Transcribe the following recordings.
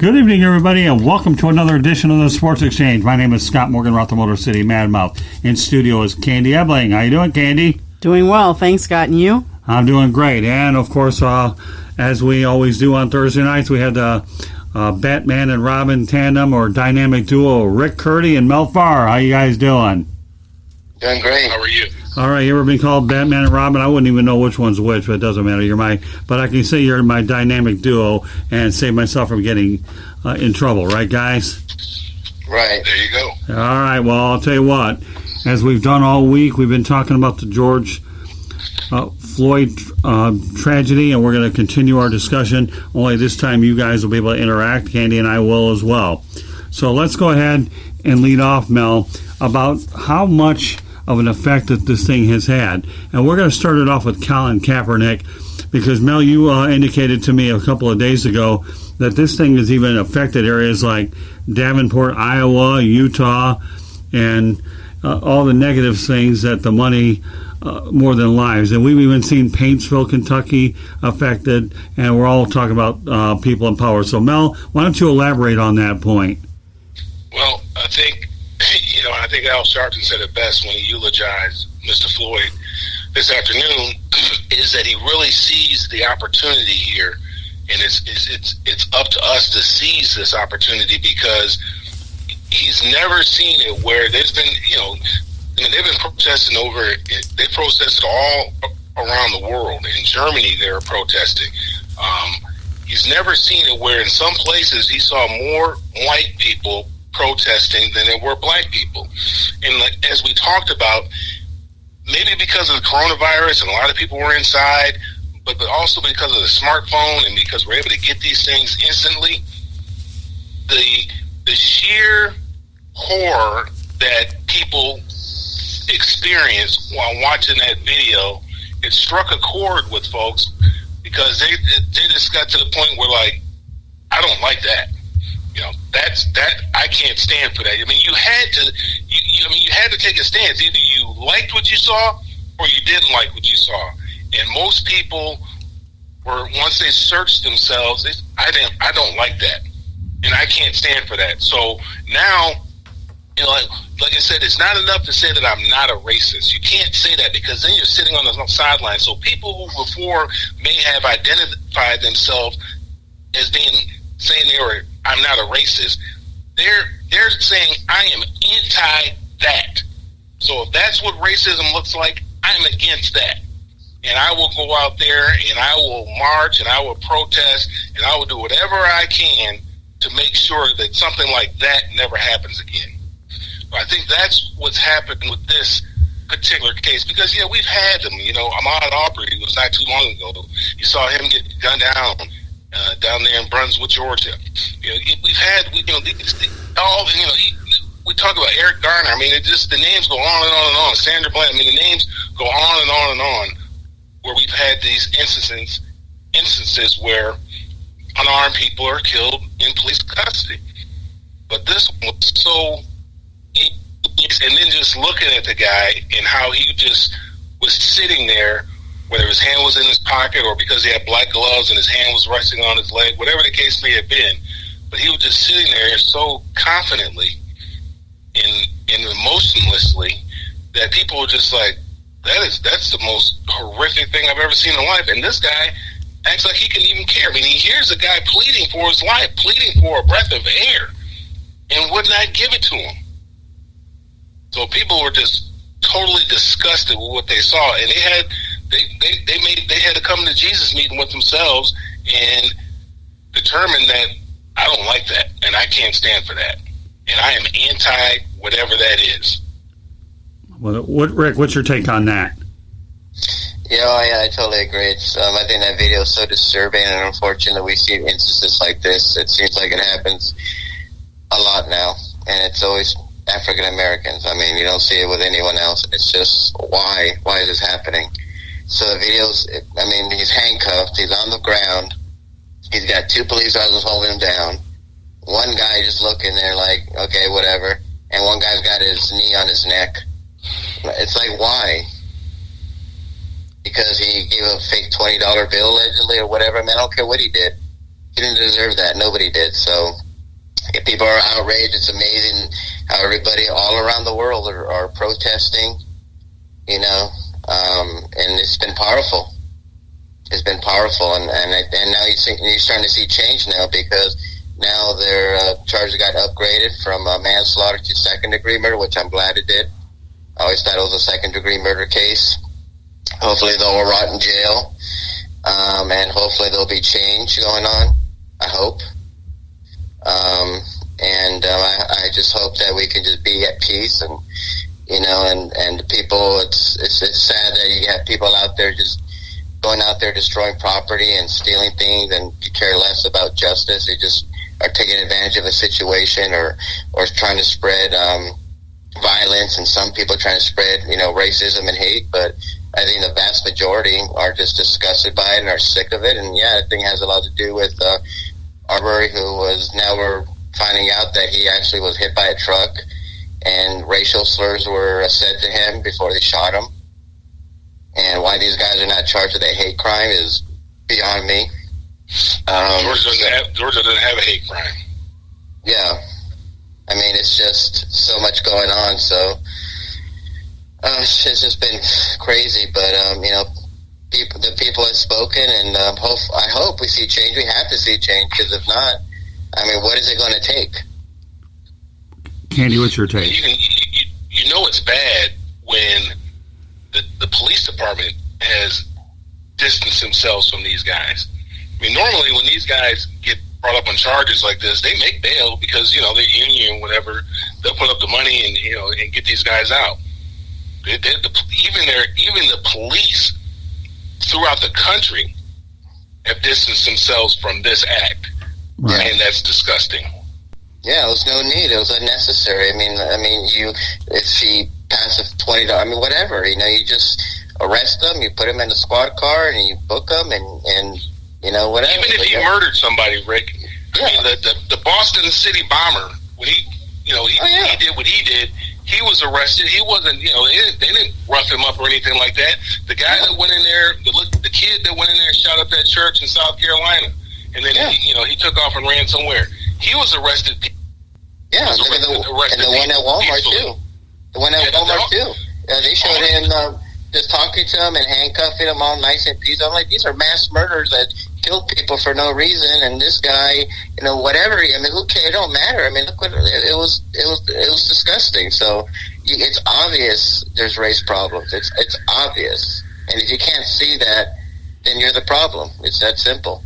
Good evening, everybody, and welcome to another edition of the Sports Exchange. My name is Scott Morgan, Roth Motor City Madmouth. In studio is Candy Ebling. How you doing, Candy? Doing well. Thanks, Scott. And you? I'm doing great. And, of course, as we always do on Thursday nights, we had the Batman and Robin tandem or dynamic duo, Rick Curti and Mel Farr. How you guys doing? Doing great. How are you? All right, you ever been called Batman and Robin? I wouldn't even know which one's which, but it doesn't matter. But I can say you're my dynamic duo and save myself from getting in trouble, right, guys? Right. There you go. All right, well, I'll tell you what. As we've done all week, we've been talking about the George Floyd tragedy, and we're going to continue our discussion. Only this time you guys will be able to interact. Candy and I will as well. So let's go ahead and lead off, Mel, about how much of an effect that this thing has had. And we're going to start it off with Colin Kaepernick, because, Mel, you indicated to me a couple of days ago that this thing has even affected areas like Davenport, Iowa, Utah, and all the negative things that the money more than lives. And we've even seen Paintsville, Kentucky affected, and we're all talking about people in power. So, Mel, why don't you elaborate on that point? Well, I think Al Sharpton said it best when he eulogized Mr. Floyd this afternoon, is that he really sees the opportunity here, and it's up to us to seize this opportunity, because he's never seen it where there's been, they've been protesting they protested all around the world. In Germany, they were protesting. He's never seen it where in some places he saw more white people protesting than there were black people. And as we talked about, maybe because of the coronavirus and a lot of people were inside, but also because of the smartphone and because we're able to get these things instantly, the sheer horror that people experience while watching that video, it struck a chord with folks, because they just got to the point where, like, I don't like that. I can't stand for that. I mean, you had to take a stance. Either you liked what you saw or you didn't like what you saw. And most people were, once they searched themselves, I don't like that, and I can't stand for that. So now, like I said, it's not enough to say that I'm not a racist. You can't say that, because then you're sitting on the sideline. So people who before may have identified themselves as saying I'm not a racist, they're saying I am anti that. So if that's what racism looks like, I'm against that. And I will go out there and I will march and I will protest and I will do whatever I can to make sure that something like that never happens again. But I think that's what's happened with this particular case, because we've had them. Ahmaud Arbery was not too long ago. You saw him get gunned down down there in Brunswick, Georgia. We talk about Eric Garner. I mean, the names go on and on and on. Sandra Bland. I mean, the names go on and on and on, where we've had these instances where unarmed people are killed in police custody. But this one was so, and then just looking at the guy and how he just was sitting there, whether his hand was in his pocket or because he had black gloves and his hand was resting on his leg, whatever the case may have been, but he was just sitting there so confidently and emotionlessly that people were just like, that's the most horrific thing I've ever seen in life. And this guy acts like he can even care. I mean, he hears a guy pleading for his life, pleading for a breath of air, and would not give it to him. So people were just totally disgusted with what they saw, and they had to come to Jesus meeting with themselves and determine that I don't like that and I can't stand for that, and I am anti whatever that is. Well, Rick, what's your take on that? I totally agree. I think that video is so disturbing and unfortunate that we see instances like this. It seems like it happens a lot now, and it's always African Americans. I mean, you don't see it with anyone else. It's just, why is this happening? So the videos, he's handcuffed, he's on the ground, he's got two police officers holding him down, one guy just looking there like, okay, whatever, and one guy's got his knee on his neck. It's like, why? Because he gave a fake $20 bill allegedly or whatever. I don't care what he did. He didn't deserve that. Nobody did. So if people are outraged, it's amazing how everybody all around the world are protesting, you know, and it's been powerful. It's been powerful, and now you're starting to see change now, because now their charges got upgraded from manslaughter to second-degree murder, which I'm glad it did. I always thought it was a second-degree murder case. Hopefully they'll all rot in jail, and hopefully there'll be change going on. I hope. I just hope that we can just be at peace, and you know, and people. It's sad that you have people out there just going out there destroying property and stealing things, and you care less about justice. They just are taking advantage of a situation, or trying to spread violence, and some people trying to spread, you know, racism and hate. But I think the vast majority are just disgusted by it and are sick of it. And yeah, I think it has a lot to do with Arbery, who was, now we're finding out that he actually was hit by a truck, and racial slurs were said to him before they shot him. And why these guys are not charged with a hate crime is beyond me. Georgia doesn't have a hate crime. Yeah. I mean, it's just so much going on. So it's just been crazy. But, you know, the people have spoken, and I hope we see change. We have to see change, because if not, I mean, what is it going to take? Candy, what's your take? You know it's bad when the police department has distanced themselves from these guys. I mean, normally when these guys get brought up on charges like this, they make bail because, you know, they're union, whatever. They'll put up the money and, you know, and get these guys out. Even the police throughout the country have distanced themselves from this act, right. And that's disgusting. Yeah, there was no need. It was unnecessary. I mean, if he passes $20, I mean, whatever. You know, you just arrest them, you put them in a squad car, and you book them, and you know, whatever. Even if he murdered somebody, Rick. Yeah. I mean, the Boston City bomber, when he did what he did, he was arrested. He wasn't, you know, they didn't rough him up or anything like that. The guy that went in there, the kid that went in there and shot up that church in South Carolina, and then he took off and ran somewhere. He was arrested. Yeah, and the one at Walmart too. The one at Walmart too. They showed him just talking to him and handcuffing him all nice and peaceful. I'm like, these are mass murders that killed people for no reason, and this guy, you know, whatever. I mean, who cares? It don't matter. I mean, look what it was disgusting. So it's obvious there's race problems. It's obvious, and if you can't see that, then you're the problem. It's that simple.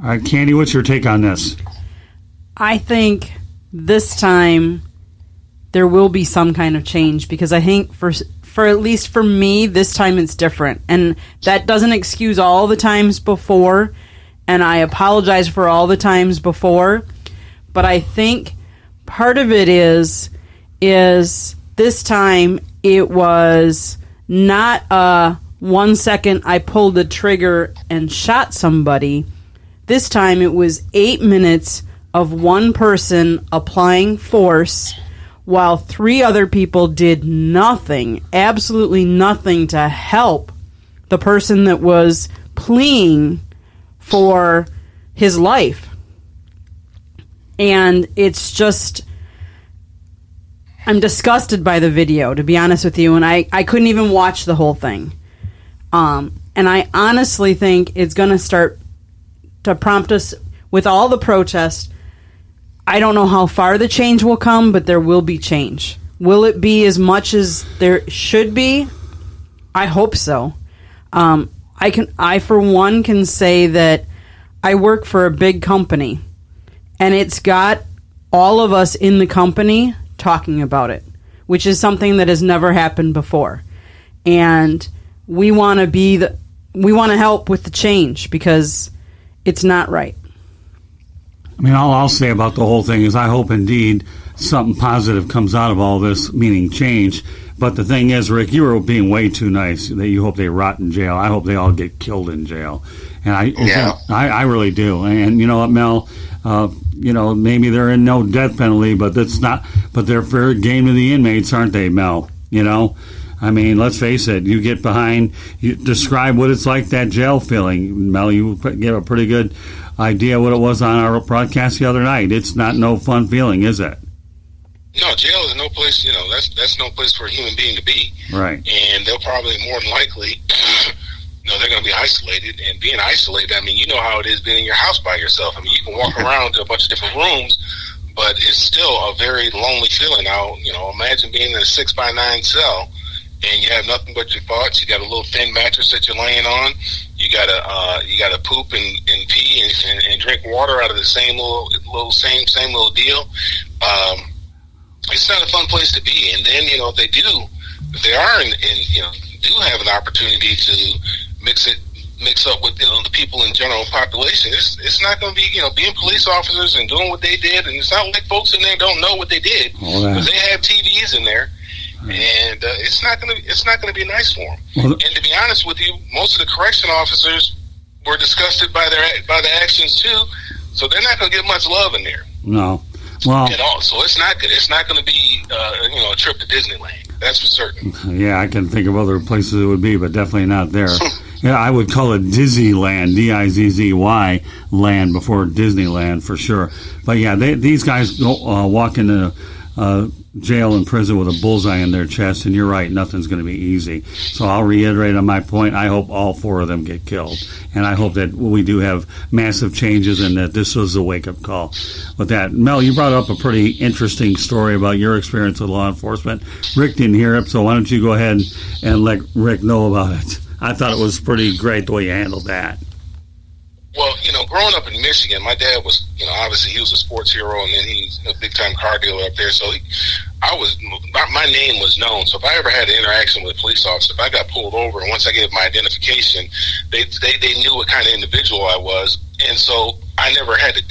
All right, Candy, what's your take on this? I think this time there will be some kind of change, because I think for at least for me, this time it's different. And that doesn't excuse all the times before, and I apologize for all the times before, but I think part of it is this time it was not a 1 second I pulled the trigger and shot somebody. This time it was 8 minutes of one person applying force while 3 other people did nothing, absolutely nothing, to help the person that was pleading for his life. And it's just, I'm disgusted by the video, to be honest with you, and I couldn't even watch the whole thing. And I honestly think it's going to start to prompt us with all the protests. I don't know how far the change will come, but there will be change. Will it be as much as there should be? I hope so. I for one can say that I work for a big company, and it's got all of us in the company talking about it, which is something that has never happened before. And we want to help with the change, because it's not right. I mean, all I'll say about the whole thing is I hope indeed something positive comes out of all this, meaning change. But the thing is, Rick, you were being way too nice that you hope they rot in jail. I hope they all get killed in jail. And I really do. And you know what, Mel? You know, maybe they're in no death penalty, but that's not. But they're fair game to the inmates, aren't they, Mel? You know, I mean, let's face it. You get behind. You describe what it's like, that jail feeling. Mel, you gave a pretty good idea what it was on our broadcast the other night. It's not no fun feeling, is it? No, jail is no place. That's no place for a human being to be. Right. And they'll probably more than likely, they're going to be isolated. And being isolated, I mean, you know how it is being in your house by yourself. I mean, you can walk around to a bunch of different rooms, but it's still a very lonely feeling. Now, imagine being in a 6x9 cell, and you have nothing but your thoughts. You got a little thin mattress that you're laying on. You gotta poop and pee and drink water out of the same little deal. It's not a fun place to be. And then if they are do have an opportunity to mix up with the people in general population, it's not going to be being police officers and doing what they did. And it's not like folks in there don't know what they did, because they have TVs in there. And it's not going to be nice for them. And to be honest with you, most of the correction officers were disgusted by the actions too, so they're not going to get much love in there. No, well, at all. So it's not going to be a trip to Disneyland. That's for certain. Yeah, I can think of other places it would be, but definitely not there. Yeah, I would call it Dizzyland, D-I-Z-Z-Y land before Disneyland for sure. But yeah, these guys walk into jail and prison with a bullseye in their chest, and you're right, nothing's going to be easy. So I'll reiterate on my point. I hope all 4 of them get killed, and I hope that we do have massive changes and that this was a wake-up call. With that, Mel, you brought up a pretty interesting story about your experience with law enforcement. Rick didn't hear it, so why don't you go ahead and let Rick know about it? I thought it was pretty great the way you handled that. Well, growing up in Michigan, my dad was, obviously he was a sports hero, and then he's a big-time car dealer up there. So my name was known. So if I ever had an interaction with a police officer, if I got pulled over, and once I gave my identification, they knew what kind of individual I was. And so I never had a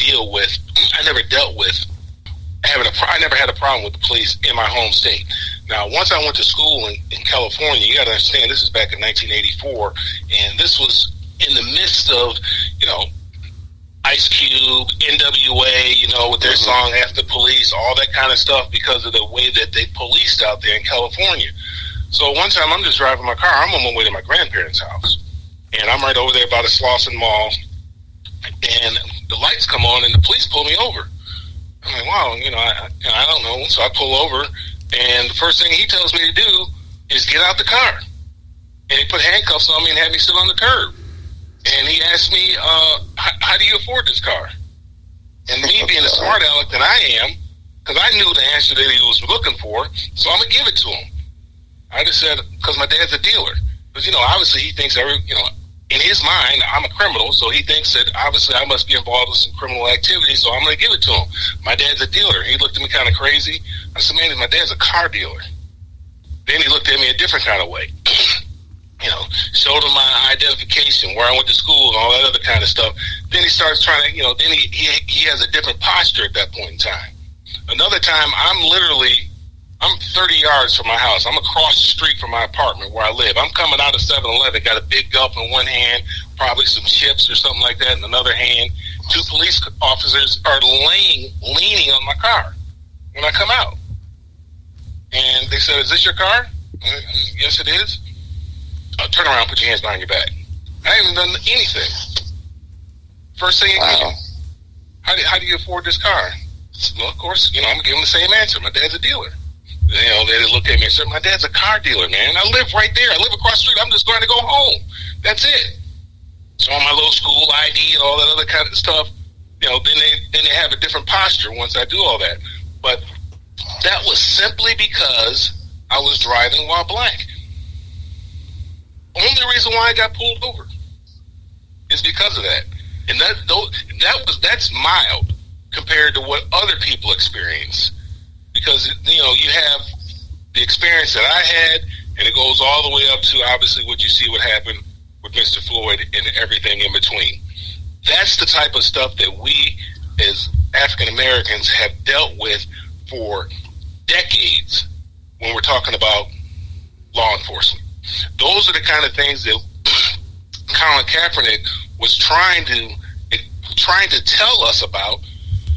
problem with the police in my home state. Now, once I went to school in California, you got to understand, this is back in 1984, and this was in the midst of, Ice Cube, NWA, with their song F the Police, all that kind of stuff, because of the way that they policed out there in California. So one time I'm just driving my car, I'm on my way to my grandparents' house, and I'm right over there by the Slauson Mall, and the lights come on and the police pull me over. I'm like, wow, I don't know. So I pull over, and the first thing he tells me to do is get out the car. And he put handcuffs on me and had me sit on the curb. And he asked me, how do you afford this car? And me being the smart aleck that I am, because I knew the answer that he was looking for, so I'm going to give it to him. I just said, because my dad's a dealer. Because, obviously he thinks, in his mind, I'm a criminal, so he thinks that obviously I must be involved with some criminal activity, so I'm going to give it to him. My dad's a dealer. He looked at me kind of crazy. I said, man, my dad's a car dealer. Then he looked at me a different kind of way. Showed him my identification, where I went to school, and all that other kind of stuff. Then he starts trying to, then he has a different posture at that point in time. Another time, I'm 30 yards from my house. I'm across the street from my apartment where I live. I'm coming out of 7-Eleven, got a big gulp in one hand, probably some chips or something like that in another hand. 2 police officers are leaning on my car when I come out. And they said, is this your car? Yes, it is. Turn around, put your hands behind your back. I haven't done anything. First thing again, how do you afford this car? Well, of course, I'm going to give them the same answer. My dad's a dealer. They look at me and say, my dad's a car dealer, man. I live right there. I live across the street. I'm just going to go home. That's it. So on my little school ID and all that other kind of stuff, then they have a different posture once I do all that. But that was simply because I was driving while black. Only reason why I got pulled over is because of that. And that's mild compared to what other people experience. Because, you have the experience that I had, and it goes all the way up to, obviously, what you see what happened with Mr. Floyd and everything in between. That's the type of stuff that we, as African Americans, have dealt with for decades when we're talking about law enforcement. Those are the kind of things that Colin Kaepernick was trying to tell us about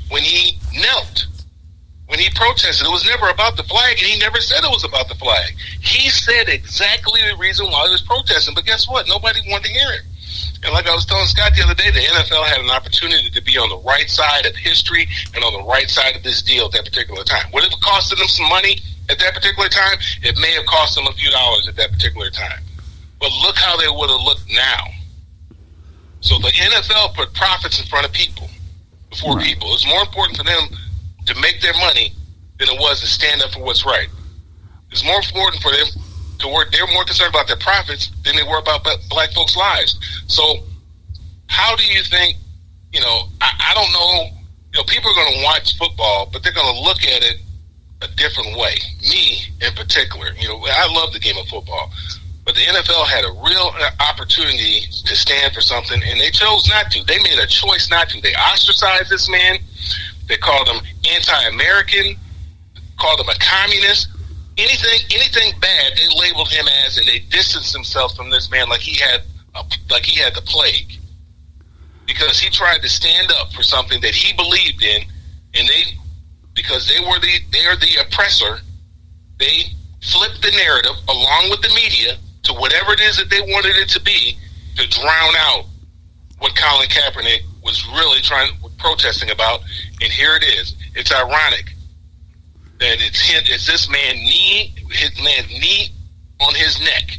when he knelt. when he protested, it was never about the flag, and he never said it was about the flag. He said exactly the reason why he was protesting, but guess what? Nobody wanted to hear it. And like I was telling Scott the other day, the NFL had an opportunity to be on the right side of history and on the right side of this deal at that particular time. Would it have costed them some money at that particular time? It may have cost them a few dollars at that particular time. But look how they would have looked now. So the NFL put profits in front of people, before people. It's more important for them to make their money than it was to stand up for what's right. It's more important for them to work. They're more concerned about their profits than they were about black folks' lives. So how do you think, I don't know, people are going to watch football, but they're going to look at it a different way. Me in particular, I love the game of football, but the NFL had a real opportunity to stand for something, and they chose not to. They made a choice not to. They ostracized this man. They called him anti-American, called him a communist. Anything bad, they labeled him as, and they distanced themselves from this man like he had the plague, because he tried to stand up for something that he believed in, and because they are the oppressor, they flipped the narrative along with the media to whatever it is that they wanted it to be, to drown out what Colin Kaepernick was really protesting about. And here it is. It's ironic that it's this man's knee on his neck,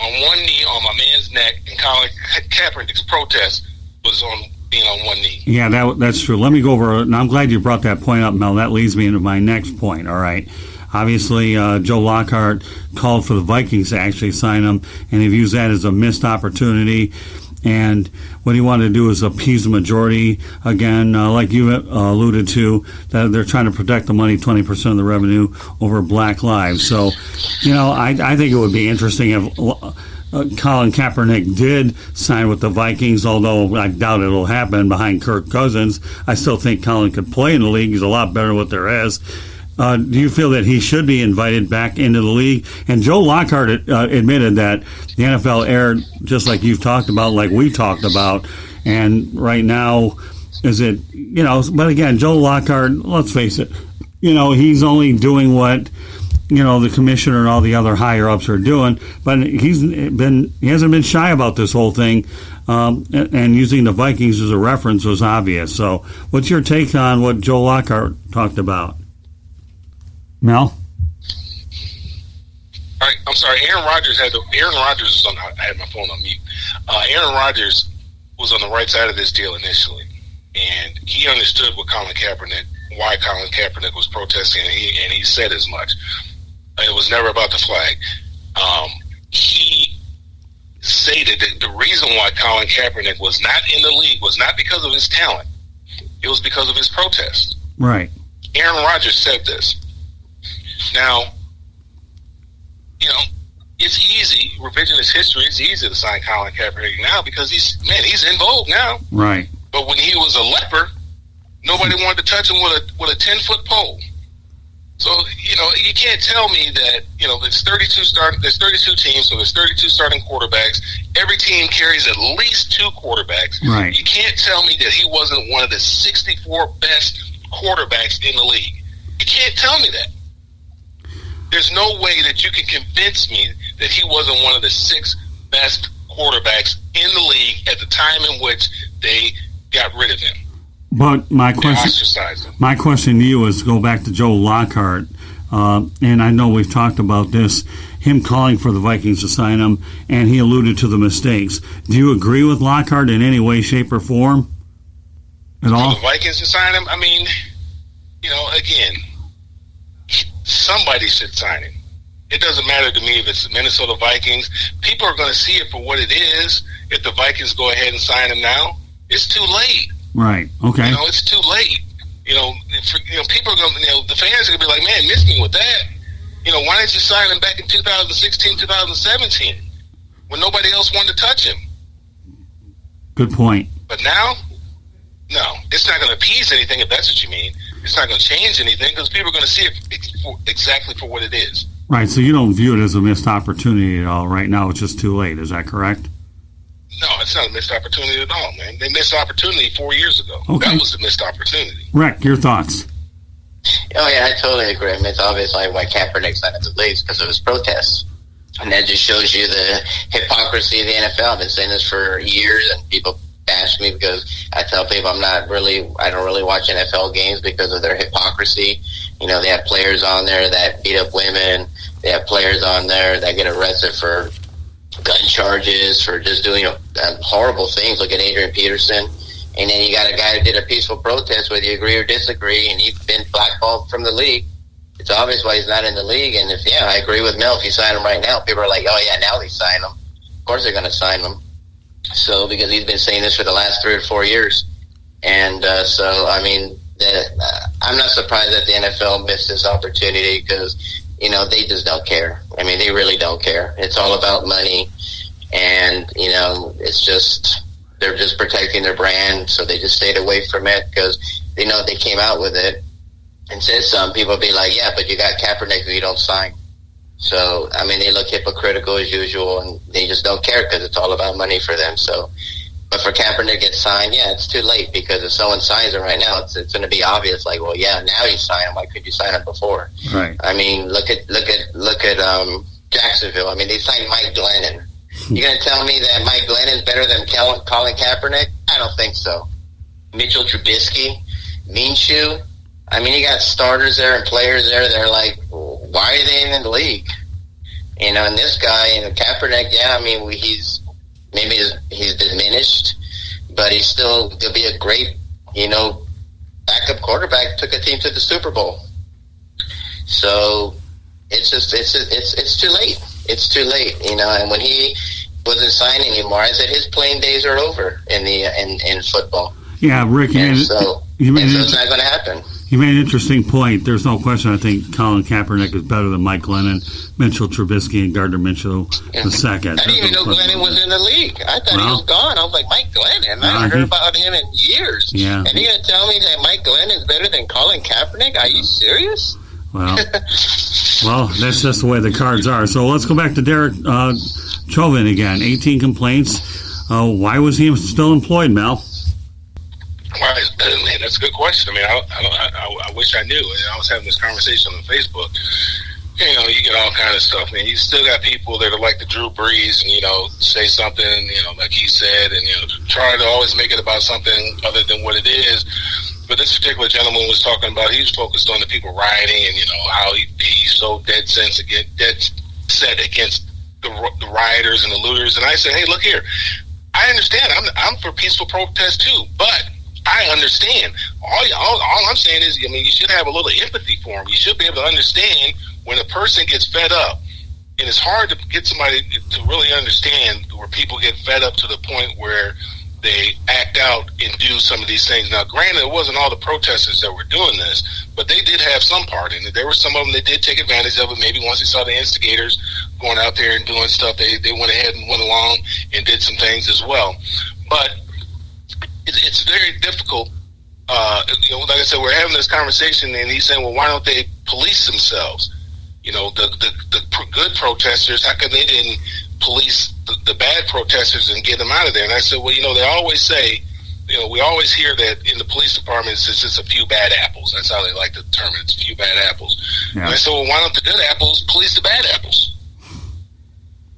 on one knee on my man's neck, and Colin Kaepernick's protest was on being on one knee. Yeah, that's true. Let me go over, and I'm glad you brought that point up, Mel. That leads me into my next point, all right? Obviously, Joe Lockhart called for the Vikings to actually sign him, and he views that as a missed opportunity. And what he wanted to do is appease the majority. Again, like you alluded to, that they're trying to protect the money, 20% of the revenue, over black lives. So, I think it would be interesting if Colin Kaepernick did sign with the Vikings, although I doubt it'll happen behind Kirk Cousins. I still think Colin could play in the league. He's a lot better than what there is. Do you feel that he should be invited back into the league? And Joe Lockhart admitted that the NFL aired, just like you've talked about, like we talked about. And right now, but again, Joe Lockhart, let's face it, he's only doing what, the commissioner and all the other higher-ups are doing. But he hasn't been shy about this whole thing. And using the Vikings as a reference was obvious. So what's your take on what Joe Lockhart talked about? Mel? All right, I'm sorry. Aaron Rodgers was on. I had my phone on mute. Aaron Rodgers was on the right side of this deal initially, and he understood why Colin Kaepernick was protesting, and he said as much. It was never about the flag. He stated that the reason why Colin Kaepernick was not in the league was not because of his talent; it was because of his protest. Right. Aaron Rodgers said this. Now, it's easy, revisionist history, it's easy to sign Colin Kaepernick now because he's in vogue now. Right. But when he was a leper, nobody wanted to touch him with a 10-foot pole. So, you can't tell me that, there's 32 teams, so there's 32 starting quarterbacks. Every team carries at least 2 quarterbacks. Right. You can't tell me that he wasn't one of the 64 best quarterbacks in the league. You can't tell me that. There's no way that you can convince me that he wasn't one of the 6 best quarterbacks in the league at the time in which they got rid of him. But my question to you is go back to Joe Lockhart, and I know we've talked about this, him calling for the Vikings to sign him, and he alluded to the mistakes. Do you agree with Lockhart in any way, shape, or form at all? For the Vikings to sign him? I mean, again, somebody should sign him. It doesn't matter to me if it's the Minnesota Vikings. People are going to see it for what it is. If the Vikings go ahead and sign him now, it's too late. Right. Okay. It's too late. People are going to, the fans are going to be like, man, miss me with that. Why didn't you sign him back in 2016, 2017 when nobody else wanted to touch him? Good point. But now, no, it's not going to appease anything if that's what you mean. It's not going to change anything because people are going to see it exactly for what it is. Right, so you don't view it as a missed opportunity at all right now. It's just too late. Is that correct? No, it's not a missed opportunity at all, man. They missed opportunity 4 years ago. Okay. That was a missed opportunity. Rick, your thoughts? Oh, yeah, I totally agree. I mean, it's obvious like why Kaepernick signed up the leagues because of his protests. And that just shows you the hypocrisy of the NFL. I've been saying this for years, and people bash me because I tell people I don't really watch NFL games because of their hypocrisy. You know, they have players on there that beat up women. They have players on there that get arrested for gun charges, for just doing horrible things. Look at Adrian Peterson. And then you got a guy who did a peaceful protest, whether you agree or disagree, and he's been blackballed from the league. It's obvious why he's not in the league. And I agree with Mel. If you sign him right now, people are like, oh, yeah, now they sign him. Of course they're going to sign him. So, because he's been saying this for the last 3 or 4 years. And I'm not surprised that the NFL missed this opportunity because, they just don't care. I mean, they really don't care. It's all about money. And, it's just, they're just protecting their brand. So they just stayed away from it because, if they came out with it and said something, people would be like, yeah, but you got Kaepernick who you don't sign. So, they look hypocritical as usual, and they just don't care because it's all about money for them. So, but for Kaepernick to get signed, it's too late because if someone signs him right now, it's going to be obvious. Like, well, yeah, now you sign him. Why couldn't you sign him before? Right. I mean, look at Jacksonville. I mean, they signed Mike Glennon. You're going to tell me that Mike Glennon is better than Colin Kaepernick? I don't think so. Mitchell Trubisky, Minshew. I mean, you got starters there and players there. They're like, why are they in the league? And this guy, Kaepernick, he's diminished, but he'll be a great, backup quarterback. Took a team to the Super Bowl. So it's too late. It's too late, And when he wasn't signed anymore, I said his playing days are over in football. Yeah, Rick, so it's not going to happen. You made an interesting point. There's no question. I think Colin Kaepernick is better than Mike Glennon, Mitchell Trubisky, and Gardner Minshew the second. I didn't even know Glennon was in the league. I thought he was gone. I was like, Mike Glennon? I haven't heard about him in years. Yeah. And you're going to tell me that Mike Glennon is better than Colin Kaepernick? Are you serious? Well, that's just the way the cards are. So let's go back to Derek Chauvin again. 18 complaints. Why was he still employed, Mel? Man, that's a good question. I mean, I wish I knew. I was having this conversation on Facebook. You get all kind of stuff, man. You still got people that are like the Drew Brees and, say something, like he said, and, try to always make it about something other than what it is. But this particular gentleman was talking about, he was focused on the people rioting and, how he's so dead set against the rioters and the looters. And I said, hey, look here. I understand. I'm for peaceful protest too, but I understand. All I'm saying is, you should have a little empathy for them. You should be able to understand when a person gets fed up. And it's hard to get somebody to really understand where people get fed up to the point where they act out and do some of these things. Now, granted, it wasn't all the protesters that were doing this, but they did have some part in it. There were some of them that did take advantage of it. Maybe once they saw the instigators going out there and doing stuff, they went ahead and went along and did some things as well. But it's very difficult. Like I said, we're having this conversation, and he's saying, well, why don't they police themselves? The good protesters, how come they didn't police the bad protesters and get them out of there? And I said, well, they always say, we always hear that in the police department it's just a few bad apples. That's how they like to term it. It's a few bad apples. Yeah. And I said, well, why don't the good apples police the bad apples?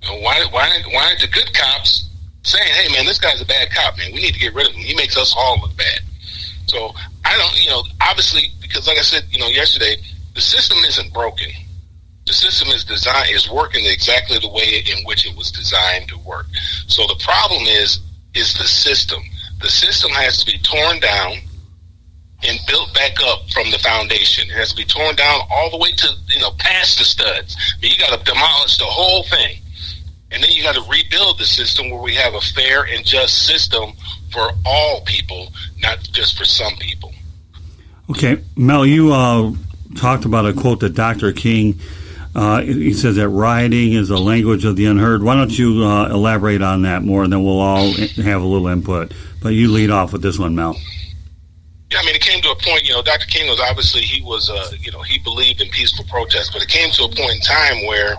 Why aren't the good cops saying, hey, man, this guy's a bad cop, man. We need to get rid of him. He makes us all look bad. So I don't, obviously, because like I said, yesterday, the system isn't broken. The system is working exactly the way in which it was designed to work. So the problem is the system. The system has to be torn down and built back up from the foundation. It has to be torn down all the way to, past the studs. You got to demolish the whole thing. And then you got to rebuild the system where we have a fair and just system for all people, not just for some people. Okay, Mel, you talked about a quote that Dr. King, he says that rioting is the language of the unheard. Why don't you elaborate on that more, and then we'll all have a little input. But you lead off with this one, Mel. Yeah, it came to a point, Dr. King was obviously, he believed in peaceful protest, but it came to a point in time where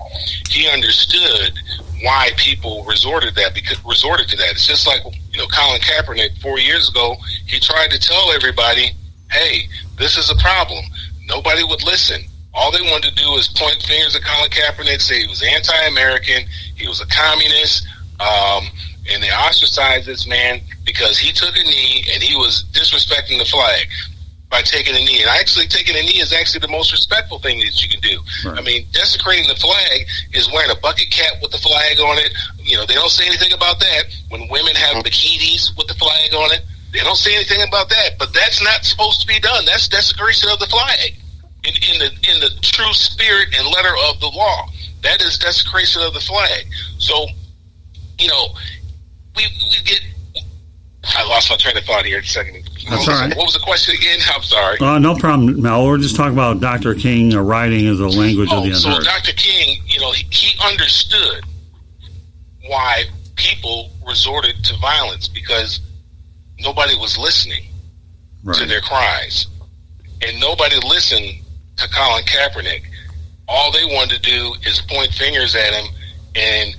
he understood why people resorted to that. It's just like, Colin Kaepernick 4 years ago, he tried to tell everybody, hey, this is a problem. nobody would listen. All they wanted to do was point fingers at Colin Kaepernick, say he was anti-American, he was a communist, and they ostracized this man because he took a knee and he was disrespecting the flag by taking a knee. And actually, taking a knee is actually the most respectful thing that you can do. Right. I mean, desecrating the flag is wearing a bucket cap with the flag on it. You know, they don't say anything about that. When women have bikinis with the flag on it, they don't say anything about that. But that's not supposed to be done. That's desecration of the flag in the true spirit and letter of the law. That is desecration of the flag. So, you know, we get. I lost my train of thought here a second. That's all right. What was the question again? I'm sorry. No problem, Mel. We're just talking about Dr. King writing as a language of the unheard. So Dr. King, you know, he understood why people resorted to violence because nobody was listening to their cries. And nobody listened to Colin Kaepernick. All they wanted to do is point fingers at him and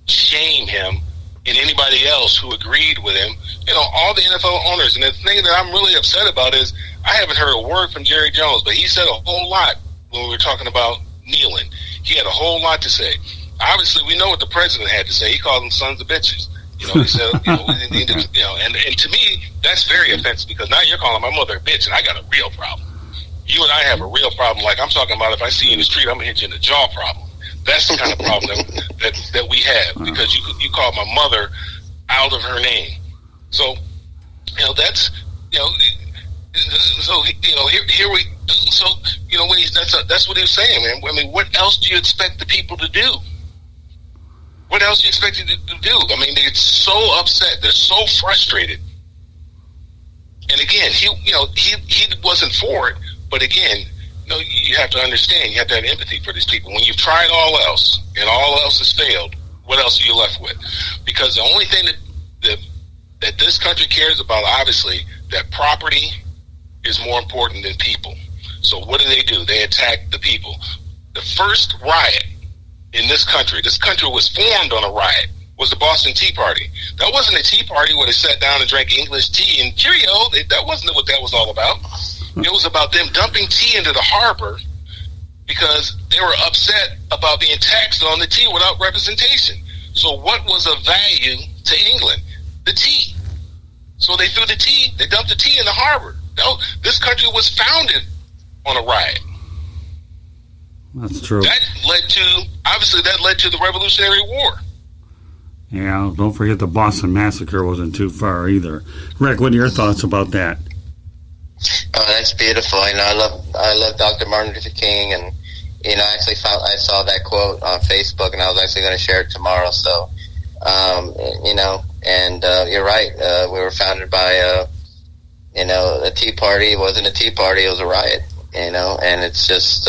shame him and anybody else who agreed with him. You know, all the NFL owners. And the thing that I'm really upset about is I haven't heard a word from Jerry Jones, but he said a whole lot when we were talking about kneeling. He had a whole lot to say. Obviously, we know what the president had to say. He called them sons of bitches. You know, he said, you know, we need to, you know, and to me, that's very offensive because now you're calling my mother a bitch, and I got a real problem. You and I have a real problem. Like I'm talking about, if I see you in the street, I'm gonna hit you in the jaw problem. That's the kind of problem that we have because you called my mother out of her name. So, you know, that's, you know, so you know, here we. So, you know, that's what he was saying, man. I mean, what else do you expect the people to do? What else do you expect them to do? I mean, they get so upset. They're so frustrated. And again, he wasn't for it. But again, you know, you have to understand. You have to have empathy for these people. When you've tried all else and all else has failed, what else are you left with? Because the only thing that this country cares about, obviously, that property is more important than people. So what do? They attack the people. The first riot in this country was formed on a riot, was the Boston Tea Party. That wasn't a tea party where they sat down and drank English tea and Cheerio. That wasn't what that was all about. It was about them dumping tea into the harbor because they were upset about being taxed on the tea without representation. So what was of value to England? The tea. So they threw the tea, they dumped the tea in the harbor. This country was founded on a riot. That's true. That led to the Revolutionary War. Yeah, don't forget the Boston Massacre wasn't too far either. Rick, what are your thoughts about that? Oh, that's beautiful. You know, I love Dr. Martin Luther King, and you know, I saw that quote on Facebook, and I was actually going to share it tomorrow. So, you know, and you're right. We were founded by, you know, a tea party. It wasn't a tea party; it was a riot. You know, and it's just,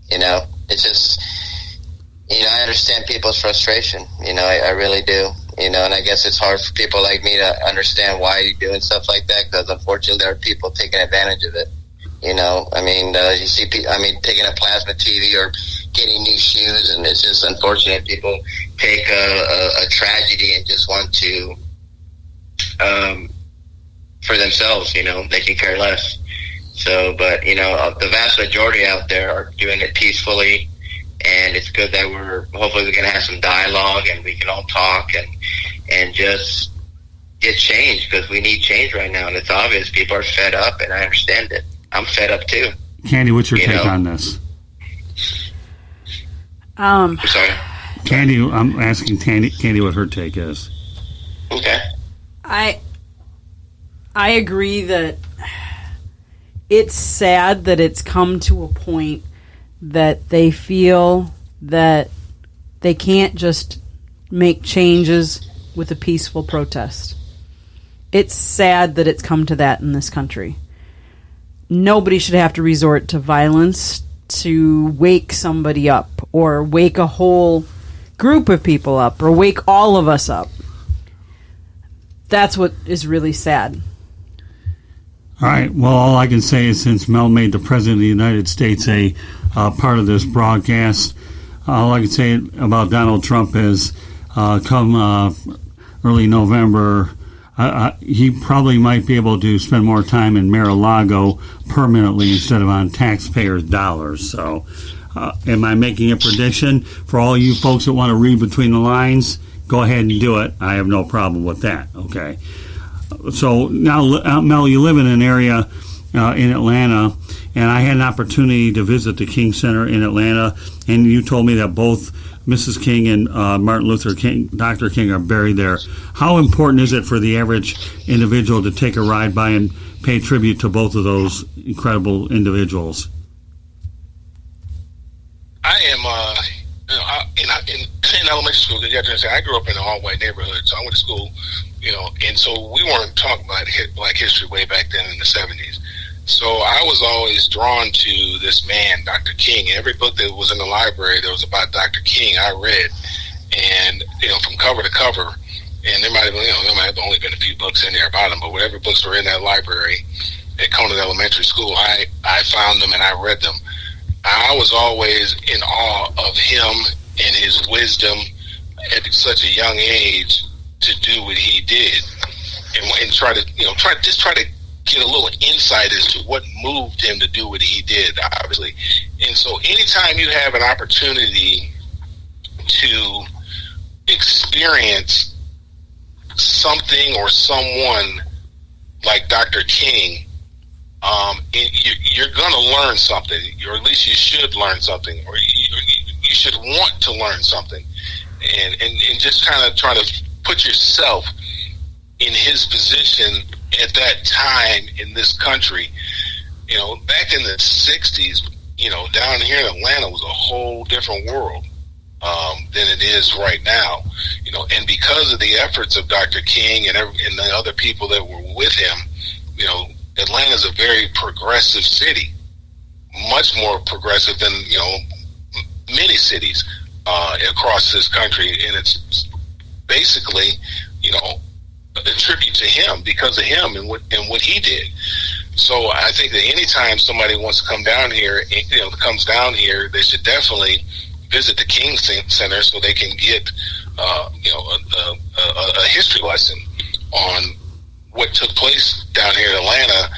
you know, it's just, you know, I understand people's frustration. You know, I really do. You know, and I guess it's hard for people like me to understand why you're doing stuff like that because, unfortunately, there are people taking advantage of it. You know, I mean, you see, taking a plasma TV or getting new shoes, and it's just unfortunate people take a tragedy and just want to, for themselves, you know, they can care less. So, but, you know, the vast majority out there are doing it peacefully. And it's good that hopefully we're going to have some dialogue and we can all talk and just get change because we need change right now. And it's obvious people are fed up, and I understand it. I'm fed up too. Candy, what's your take on this? I'm sorry. Candy, I'm asking Candy what her take is. Okay. I agree that it's sad that it's come to a point that they feel that they can't just make changes with a peaceful protest. It's sad that it's come to that in this country. Nobody should have to resort to violence to wake somebody up or wake a whole group of people up or wake all of us up. That's what is really sad. All right. Well, all I can say is since Mel made the President of the United States a part of this broadcast, all I can say about Donald Trump is come early November, he probably might be able to spend more time in Mar-a-Lago permanently instead of on taxpayers' dollars. So, am I making a prediction for all you folks that want to read between the lines? Go ahead and do it. I have no problem with that. Okay. So now, Mel, you live in an area in Atlanta, and I had an opportunity to visit the King Center in Atlanta, and you told me that both Mrs. King and Martin Luther King, Dr. King, are buried there. How important is it for the average individual to take a ride by and pay tribute to both of those incredible individuals? I am, in elementary school, you have to understand, I grew up in an all-white neighborhood, so I went to school, and so we weren't talking about Black history way back then in the 70s. So I was always drawn to this man, Dr. King. Every book that was in the library that was about Dr. King, I read, and from cover to cover. And there might have only been a few books in there about him, but whatever books were in that library at Conant Elementary School, I found them and I read them. I was always in awe of him and his wisdom at such a young age to do what he did, and try to get a little insight as to what moved him to do what he did, obviously. And so anytime you have an opportunity to experience something or someone like Dr. King, you're going to learn something, or at least you should learn something, or you should want to learn something, and just kind of try to put yourself in his position at that time in this country. Back in the 60s, down here in Atlanta was a whole different world than it is right now. And because of the efforts of Dr. King and the other people that were with him, Atlanta's a very progressive city, much more progressive than, many cities across this country. And it's basically, a tribute to him because of him and what he did. So I think that anytime somebody wants to come down here, comes down here, they should definitely visit the King Center so they can get, a history lesson on what took place down here in Atlanta,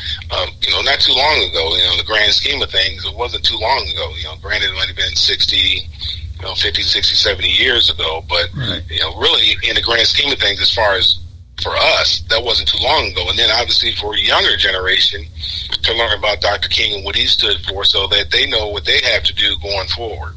not too long ago. In the grand scheme of things, it wasn't too long ago. Granted, it might have been 50, 60, 70 years ago, but, right. Really in the grand scheme of things, as far as for us, that wasn't too long ago. And then obviously for a younger generation to learn about Dr. King and what he stood for so that they know what they have to do going forward.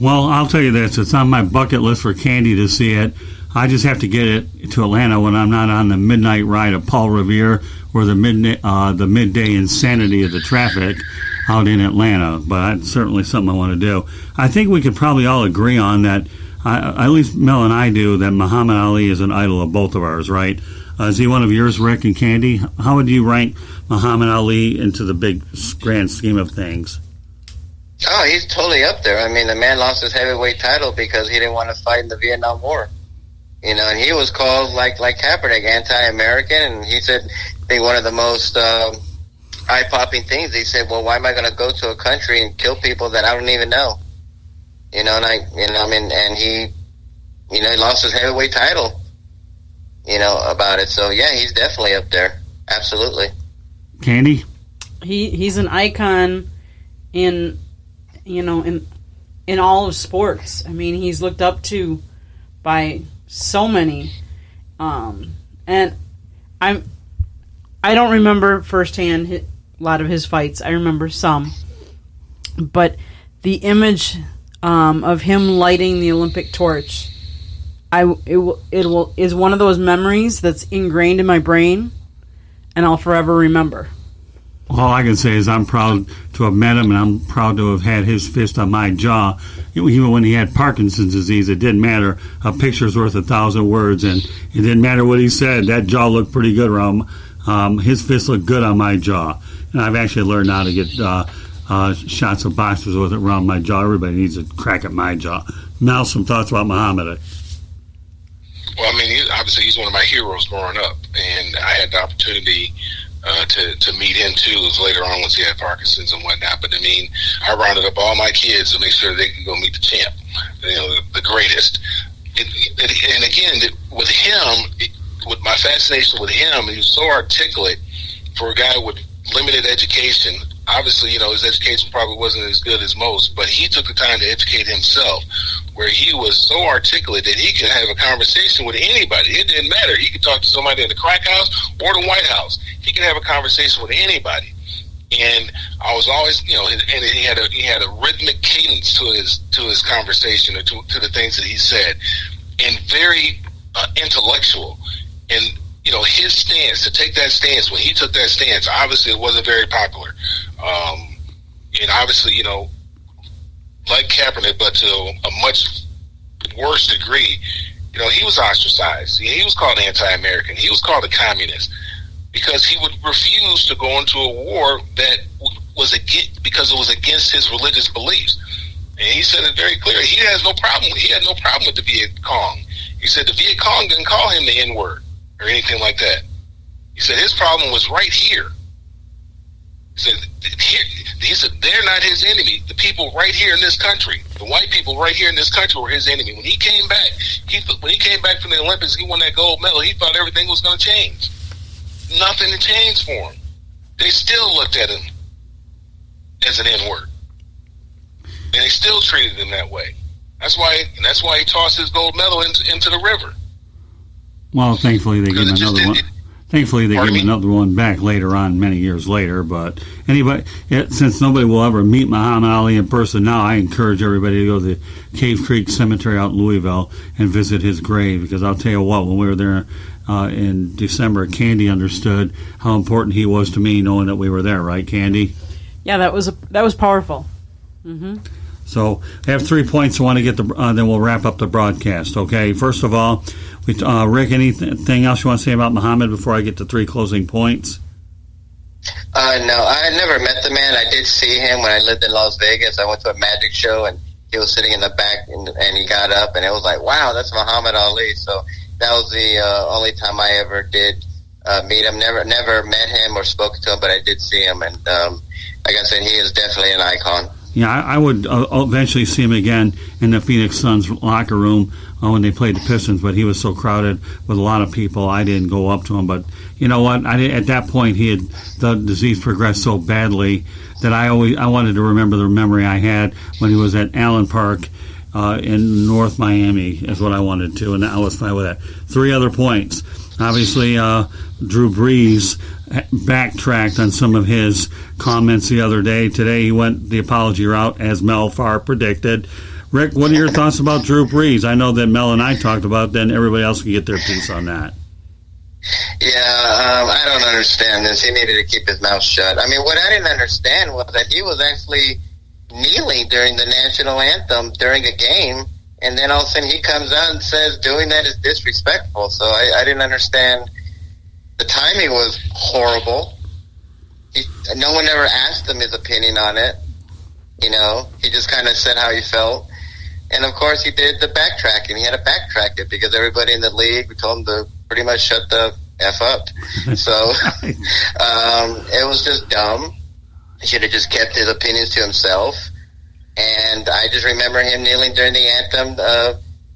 Well, I'll tell you this. It's on my bucket list for Candy to see it. I just have to get it to Atlanta when I'm not on the midnight ride of Paul Revere or the midday insanity of the traffic out in Atlanta. But that's certainly something I want to do. I think we could probably all agree on that. At least Mel and I do, that Muhammad Ali is an idol of both of ours, right? Is he one of yours, Rick and Candy? How would you rank Muhammad Ali into the big grand scheme of things? Oh, he's totally up there. I mean, the man lost his heavyweight title because he didn't want to fight in the Vietnam War. And he was called, like Kaepernick, anti-American, and he said, I think one of the most eye-popping things, he said, well, why am I going to go to a country and kill people that I don't even know? And he lost his heavyweight title, about it. So, yeah, he's definitely up there. Absolutely. Candy? He's an icon in all of sports. I mean, he's looked up to by so many. And I don't remember firsthand a lot of his fights. I remember some. But the image of him lighting the Olympic torch, is one of those memories that's ingrained in my brain, and I'll forever remember. All I can say is I'm proud to have met him, and I'm proud to have had his fist on my jaw. Even when he had Parkinson's disease, it didn't matter. A picture's worth 1,000 words, and it didn't matter what he said. That jaw looked pretty good around. His fist looked good on my jaw, and I've actually learned how to get shots of boxers with it around my jaw. Everybody needs to crack at my jaw. Now, some thoughts about Muhammad. Well, I mean, obviously he's one of my heroes growing up, and I had the opportunity to meet him too. It was later on once he had Parkinson's and whatnot. But I mean, I rounded up all my kids to make sure they could go meet the champ, the greatest. And again, with him, with my fascination with him, he was so articulate for a guy with limited education. Obviously, his education probably wasn't as good as most, but he took the time to educate himself, where he was so articulate that he could have a conversation with anybody. It didn't matter. He could talk to somebody in the crack house or the White House. He could have a conversation with anybody. And I was always, and he had a rhythmic cadence to his conversation, or to the things that he said, and very intellectual. And his stance, to take that stance, when he took that stance, obviously it wasn't very popular. And obviously, like Kaepernick, but to a much worse degree, he was ostracized. He was called anti-American. He was called a communist because he would refuse to go into a war that was because it was against his religious beliefs. And he said it very clearly. He had no problem with the Viet Cong. He said the Viet Cong didn't call him the N-word or anything like that. He said his problem was right here. He said they're not his enemy. The people right here in this country, the white people right here in this country, were his enemy. When he came back, from the Olympics, he won that gold medal. He thought everything was going to change. Nothing had changed for him. They still looked at him as an N-word, and they still treated him that way. That's why he tossed his gold medal into the river. Well, thankfully they gave him another one. Thankfully, they gave him another one back later on, many years later. But since nobody will ever meet Muhammad Ali in person now, I encourage everybody to go to the Cave Creek Cemetery out in Louisville and visit his grave. Because I'll tell you what, when we were there in December, Candy understood how important he was to me, knowing that we were there. Right, Candy? Yeah, that was powerful. Mm-hmm. So I have 3 points I want to get. Then we'll wrap up the broadcast. Okay. First of all, Rick, anything else you want to say about Muhammad before I get to 3 closing points? No, I had never met the man. I did see him when I lived in Las Vegas. I went to a magic show, and he was sitting in the back, and he got up, and it was like, wow, that's Muhammad Ali. So that was the only time I ever did meet him. Never met him or spoken to him, but I did see him, and like I said, he is definitely an icon. Yeah, I would eventually see him again in the Phoenix Suns locker room when they played the Pistons, but he was so crowded with a lot of people, I didn't go up to him. But you know what? At that point, the disease progressed so badly that I wanted to remember the memory I had when he was at Allen Park in North Miami, is what I wanted to, and I was fine with that. 3 other points. Obviously, Drew Brees backtracked on some of his comments the other day. Today, he went the apology route, as Mel Farr predicted. Rick, what are your thoughts about Drew Brees? I know that Mel and I talked about it, then everybody else can get their piece on that. Yeah, I don't understand this. He needed to keep his mouth shut. I mean, what I didn't understand was that he was actually kneeling during the national anthem during a game, and then all of a sudden he comes out and says doing that is disrespectful. So I didn't understand. The timing was horrible. No one ever asked him his opinion on it. He just kind of said how he felt. And, of course, he did the backtracking. He had to backtrack it because everybody in the league told him to pretty much shut the F up. So it was just dumb. He should have just kept his opinions to himself. And I just remember him kneeling during the anthem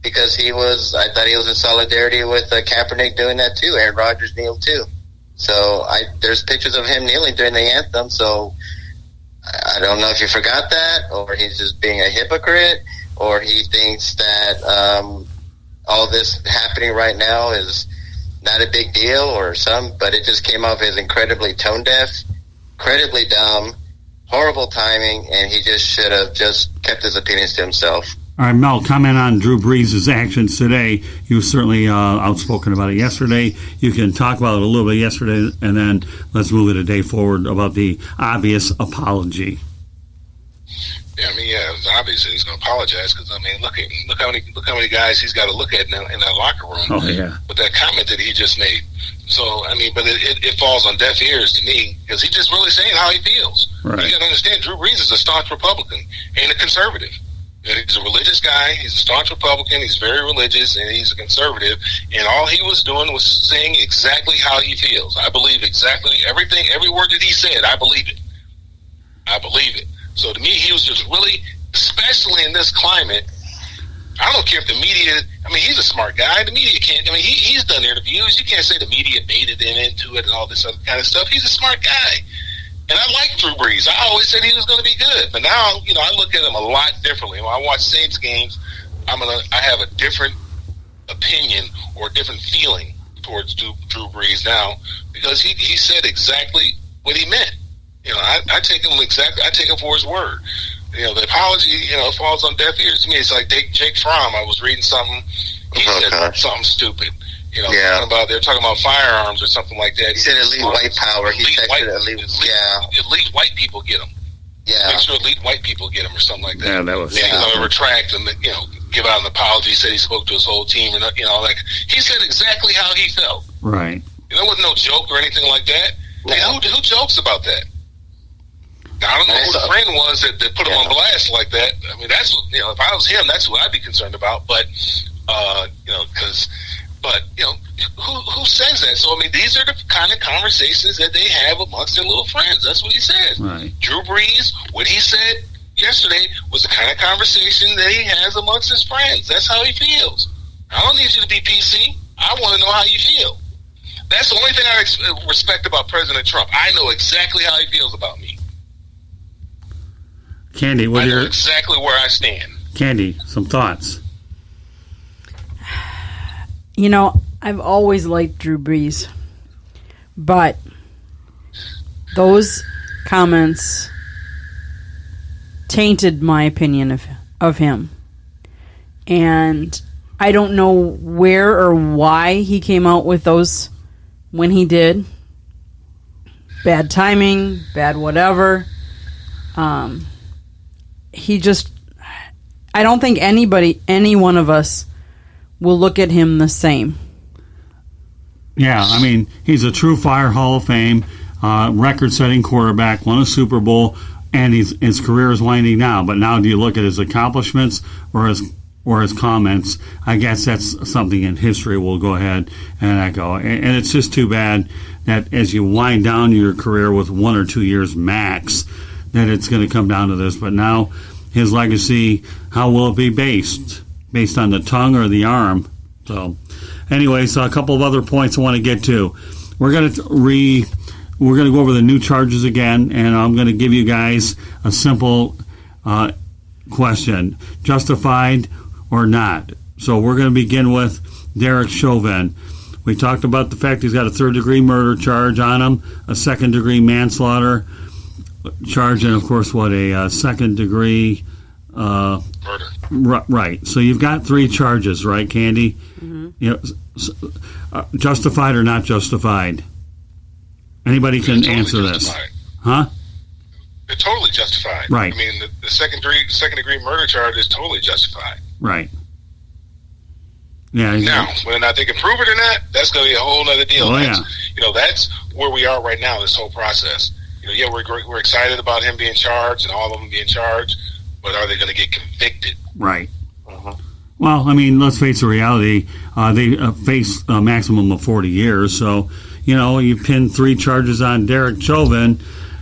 because I thought he was in solidarity with Kaepernick doing that too. Aaron Rodgers kneeled too. So there's pictures of him kneeling during the anthem. So I don't know if you forgot that, or he's just being a hypocrite, or he thinks that all this happening right now is not a big deal or but it just came off as incredibly tone deaf, incredibly dumb, horrible timing, and he just should have just kept his opinions to himself. All right, Mel, comment on Drew Brees' actions today. He was certainly outspoken about it yesterday. You can talk about it a little bit yesterday, and then let's move it a day forward about the obvious apology. Yeah, it's obvious that he's going to apologize because look how many guys he's got to look at in that locker room. Oh yeah. With that comment that he just made. So but it falls on deaf ears to me because he's just really saying how he feels. Right. You got to understand, Drew Brees is a staunch Republican and a conservative. He's a religious guy. He's a staunch Republican. He's very religious, and he's a conservative. And all he was doing was saying exactly how he feels. I believe exactly everything, every word that he said. I believe it. So to me, he was just really, especially in this climate, I don't care if the media. I mean, he's a smart guy. The media can't. I mean, he's done interviews. You can't say the media baited him into it and all this other kind of stuff. He's a smart guy, and I like Drew Brees. I always said he was going to be good, but now I look at him a lot differently. When I watch Saints games, I have a different opinion or a different feeling towards Drew Brees now because he said exactly what he meant. I take him exactly. I take him for his word. The apology, falls on deaf ears to me. It's like Jake Fromm. I was reading something. He said something stupid. They're talking about firearms or something like that. He said elite white power. Elite white people get them. Yeah. Make sure elite white people get them or something like that. Yeah, that was. He's going to retract and give out an apology. He said he spoke to his whole team and all that. He said exactly how he felt. Right. There wasn't no joke or anything like that. No. Hey, who jokes about that? I don't know who the friend was that put him on blast like that. I mean, that's what, if I was him, that's what I'd be concerned about. But, who says that? So, I mean, these are the kind of conversations that they have amongst their little friends. That's what he said. Right. Drew Brees, what he said yesterday was the kind of conversation that he has amongst his friends. That's how he feels. I don't need you to be PC. I want to know how you feel. That's the only thing I respect about President Trump. I know exactly how he feels about me. Candy, I know exactly where I stand. Candy, some thoughts? I've always liked Drew Brees, but those comments tainted my opinion of him. And I don't know where or why he came out with those when he did. Bad timing, bad whatever. I don't think any one of us will look at him the same. Yeah, I mean, he's a true Fire Hall of Fame, record-setting quarterback, won a Super Bowl, and his career is winding now. But now do you look at his accomplishments or his comments? I guess that's something in history we'll go ahead and echo. And it's just too bad that as you wind down your career with 1 or 2 years max, that it's going to come down to this. But now his legacy, how will it be based? Based on the tongue or the arm? So anyway, so a couple of other points I want to get to. We're going to go over the new charges again, and I'm going to give you guys a simple question. Justified or not? So we're going to begin with Derek Chauvin. We talked about the fact he's got a third-degree murder charge on him, a second-degree manslaughter charge, and of course, a second-degree murder. Right. So you've got 3 charges, right, Candy? Mm-hmm. Justified or not justified? Anybody can totally answer justified. This, huh? They're totally justified. Right. I mean, the second-degree murder charge is totally justified. Right. Yeah. Now, whether or not they can prove it or not, that's going to be a whole other deal. Oh, that's where we are right now. This whole process. We're excited about him being charged and all of them being charged, but are they going to get convicted? Right. Well, I mean, let's face the reality. They face a maximum of 40 years. So, you pin 3 charges on Derek Chauvin,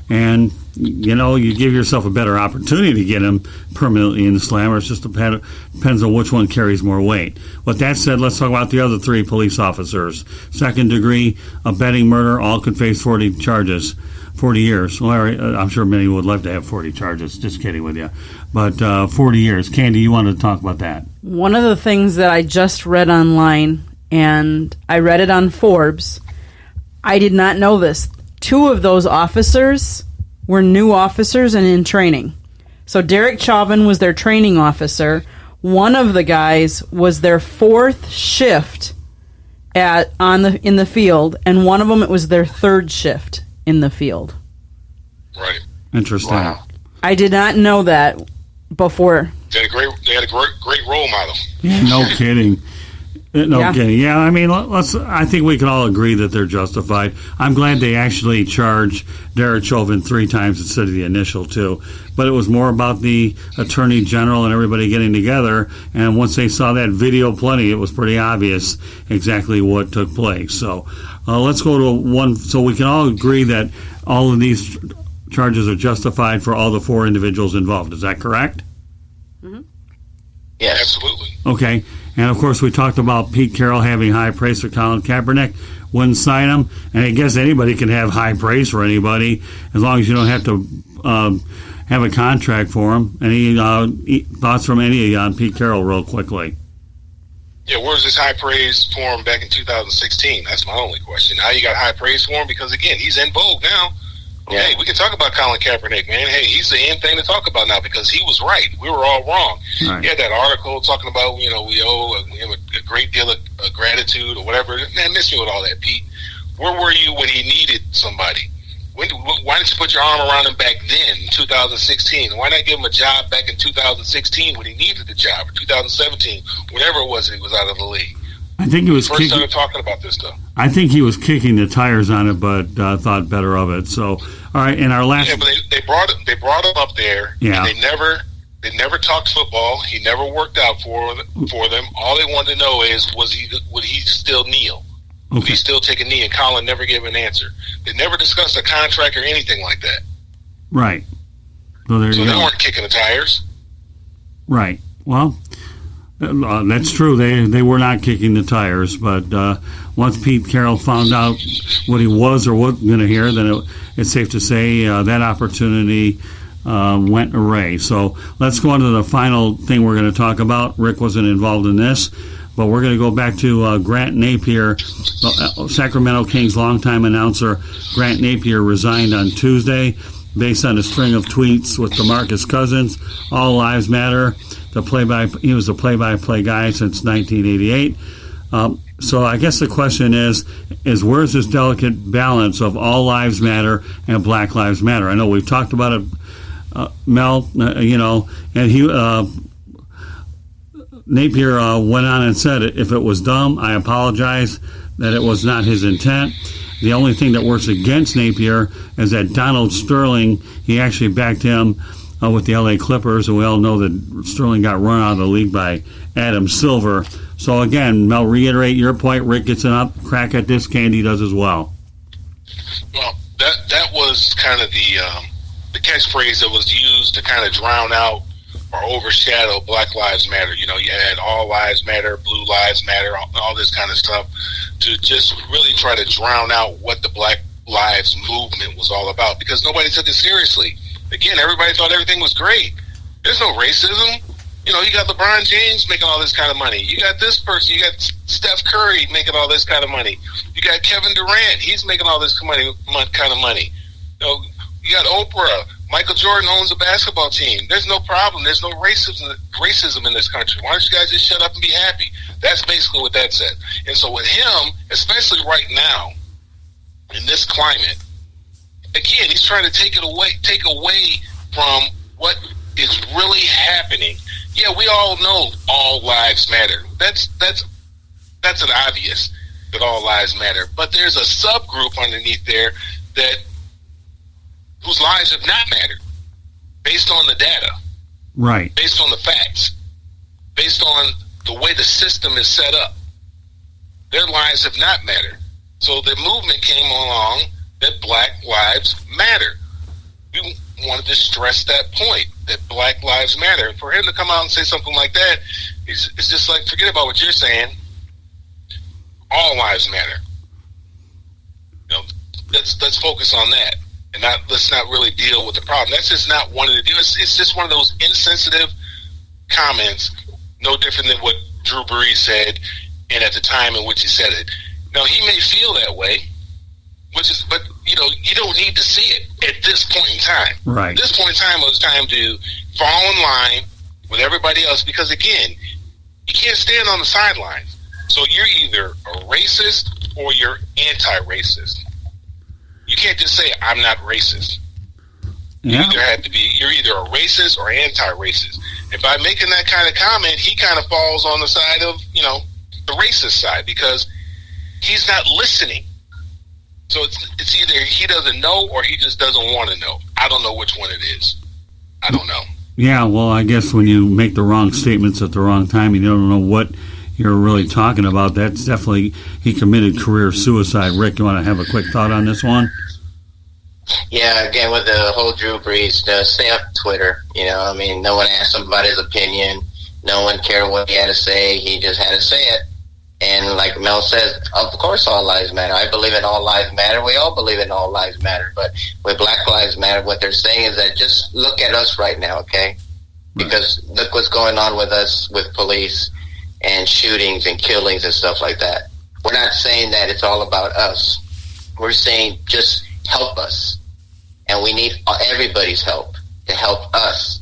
and, you give yourself a better opportunity to get him permanently in the slammer. It just depends on which one carries more weight. With that said, let's talk about the other 3 police officers. Second degree abetting murder, all could face 40 charges. 40 years. Well, I'm sure many would love to have 40 charges. Just kidding with you. But 40 years. Candy, you wanted to talk about that. One of the things that I just read online, and I read it on Forbes, I did not know this. 2 of those officers were new officers and in training. So Derek Chauvin was their training officer. One of the guys was their 4th shift in the field, and one of them, it was their 3rd shift in the field. Right. Interesting. Wow. I did not know that before. They had a great role model. No kidding. Yeah. Kidding. Yeah, I mean, I think we can all agree that they're justified. I'm glad they actually charged Derek Chauvin 3 times instead of the initial 2. But it was more about the Attorney General and everybody getting together. And once they saw that video plenty, it was pretty obvious exactly what took place. So let's go to one. So we can all agree that all of these charges are justified for all the 4 individuals involved. Is that correct? Mm-hmm. Yes. Absolutely. Okay. And, of course, we talked about Pete Carroll having high praise for Colin Kaepernick. Wouldn't sign him. And I guess anybody can have high praise for anybody as long as you don't have to have a contract for him. Any thoughts from any on Pete Carroll real quickly? Yeah, where's this high praise for him back in 2016? That's my only question. Now you got high praise for him because, again, he's in vogue now. Okay, we can talk about Colin Kaepernick, man. Hey, he's the end thing to talk about now because he was right. We were all wrong. Right. He had that article talking about, we owe him a great deal of gratitude or whatever. Man, miss me with all that, Pete. Where were you when he needed somebody? Why didn't you put your arm around him back then in 2016? Why not give him a job back in 2016 when he needed a job, or 2017, whatever it was that he was out of the league? I think he was first started talking about this stuff. I think he was kicking the tires on it, but thought better of it. So, all right, in our last, but they brought him up there. Yeah, and they never talked football. He never worked out for them. All they wanted to know is would he still kneel? Okay. Would he still take a knee? And Colin never gave an answer. They never discussed a contract or anything like that. Right. So there you they go. weren't kicking the tires. Right. Well, that's true. They were not kicking the tires, but once Pete Carroll found out what he was or wasn't going to hear, then it's safe to say that opportunity went away. So let's go on to the final thing we're going to talk about. Rick wasn't involved in this, but we're going to go back to Grant Napier, Sacramento Kings longtime announcer. Grant Napier resigned on Tuesday based on a string of tweets with DeMarcus Cousins. All lives matter. He was the play-by-play guy since 1988. So I guess the question is where's this delicate balance of all lives matter and Black Lives Matter? I know we've talked about it, Mel, and he Napier went on and said, if it was dumb, I apologize, that it was not his intent. The only thing that works against Napier is that Donald Sterling, he actually backed him with the LA Clippers, and we all know that Sterling got run out of the league by Adam Silver. So again, Mel, reiterate your point. Rick gets an up crack at this. Candy does as well. Well, that was kind of the catchphrase that was used to kind of drown out or overshadow Black Lives Matter. You had All Lives Matter, Blue Lives Matter, all this kind of stuff to just really try to drown out what the Black Lives movement was all about because nobody took it seriously. Again, everybody thought everything was great. There's no racism. You got LeBron James making all this kind of money. You got this person. You got Steph Curry making all this kind of money. You got Kevin Durant. He's making all this kind of money. You got Oprah. Michael Jordan owns a basketball team. There's no problem. There's no racism in this country. Why don't you guys just shut up and be happy? That's basically what that said. And so with him, especially right now, in this climate, again, he's trying to take away from what is really happening. Yeah, we all know all lives matter. That's an obvious that all lives matter. But there's a subgroup underneath there whose lives have not mattered based on the data. Right. Based on the facts. Based on the way the system is set up. Their lives have not mattered. So the movement came along that Black Lives Matter. We wanted to stress that point, that Black Lives Matter. For him to come out and say something like that, it's just like, forget about what you're saying. All lives matter. Let's focus on that. And let's not really deal with the problem. That's just not one of the deals. It's just one of those insensitive comments, no different than what Drew Brees said and at the time in which he said it. Now, he may feel that way, but you don't need to see it at this point in time. Right. At this point in time, it was time to fall in line with everybody else because, again, you can't stand on the sidelines. So you're either a racist or you're anti-racist. You can't just say, I'm not racist. Yeah. You're either a racist or anti-racist. And by making that kind of comment, he kind of falls on the side of, the racist side because he's not listening. So it's either he doesn't know or he just doesn't want to know. I don't know which one it is. I don't know. Yeah, well, I guess when you make the wrong statements at the wrong time, you don't know what you're really talking about. That's definitely, he committed career suicide. Rick, you want to have a quick thought on this one? Yeah, again, with the whole Drew Brees, stay off Twitter. No one asked him about his opinion. No one cared what he had to say. He just had to say it. And like Mel says, of course all lives matter. I believe in all lives matter. We all believe in all lives matter. But with Black Lives Matter, what they're saying is that just look at us right now, okay? Because look what's going on with us, with police and shootings and killings and stuff like that. We're not saying that it's all about us. We're saying just help us. And we need everybody's help to help us.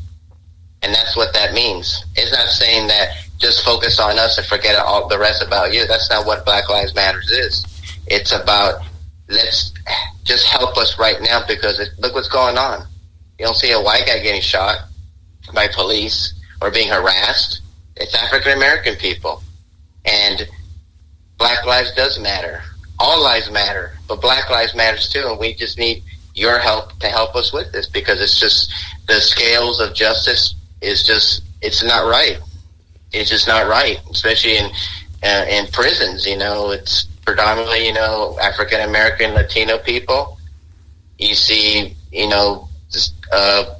And that's what that means. It's not saying that just focus on us and forget all the rest about you. That's not what Black Lives Matter is. It's about, let's just help us right now, because look what's going on. You don't see a white guy getting shot by police or being harassed. It's African American people. And Black lives does matter. All lives matter, but Black lives matters too. And we just need your help to help us with this, because it's just, the scales of justice is just, it's not right. It's just not right, especially in prisons. You know, it's predominantly, you know, African American, Latino people. You see, you know,